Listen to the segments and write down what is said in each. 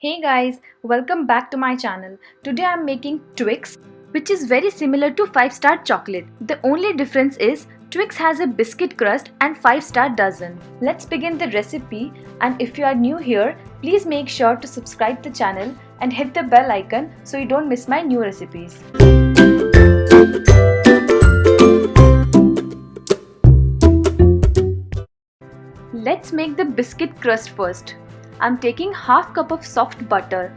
Hey guys, welcome back to my channel. Today I'm making Twix, which is very similar to 5-star chocolate. The only difference is Twix has a biscuit crust and 5-star doesn't. Let's begin the recipe, and if you are new here, please make sure to subscribe the channel and hit the bell icon so you don't miss my new recipes. Let's make the biscuit crust first. I'm taking half cup of soft butter.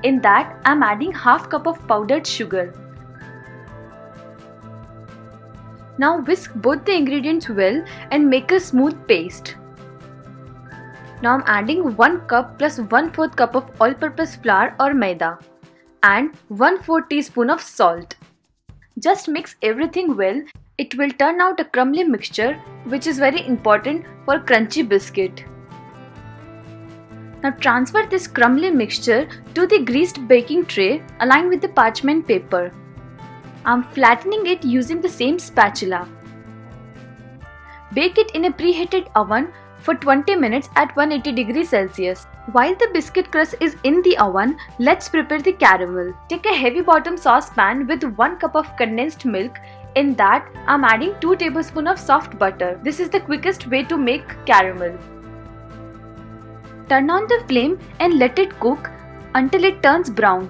In that, I'm adding half cup of powdered sugar. Now whisk both the ingredients well and make a smooth paste. Now I'm adding 1 cup plus 1/4 cup of all-purpose flour or maida and 1/4 teaspoon of salt. Just mix everything well. It will turn out a crumbly mixture, which is very important for crunchy biscuit. Now transfer this crumbly mixture to the greased baking tray aligned with the parchment paper. I'm flattening it using the same spatula. Bake it in a preheated oven for 20 minutes at 180 degrees Celsius. While the biscuit crust is in the oven, let's prepare the caramel. Take a heavy bottom saucepan with 1 cup of condensed milk. In that, I'm adding 2 tablespoons of soft butter. This is the quickest way to make caramel. Turn on the flame and let it cook until it turns brown.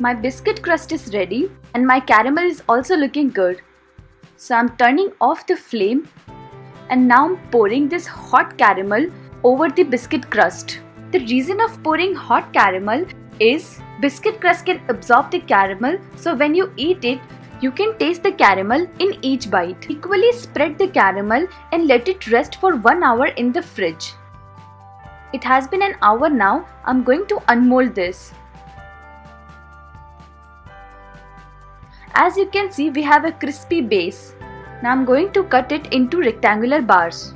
My biscuit crust is ready and my caramel is also looking good. So I'm turning off the flame and now I'm pouring this hot caramel over the biscuit crust. The reason of pouring hot caramel is biscuit crust can absorb the caramel, so when you eat it, you can taste the caramel in each bite. Equally spread the caramel and let it rest for 1 hour in the fridge. It has been an hour now. I'm going to unmold this. As you can see, we have a crispy base. Now I'm going to cut it into rectangular bars.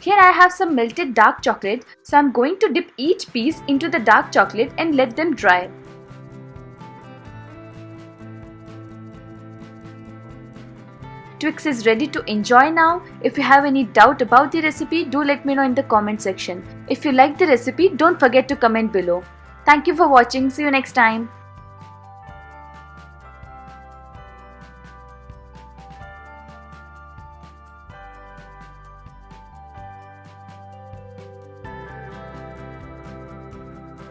Here I have some melted dark chocolate, so I'm going to dip each piece into the dark chocolate and let them dry. Twix is ready to enjoy now. If you have any doubt about the recipe, do let me know in the comment section. If you like the recipe, don't forget to comment below. Thank you for watching. See you next time.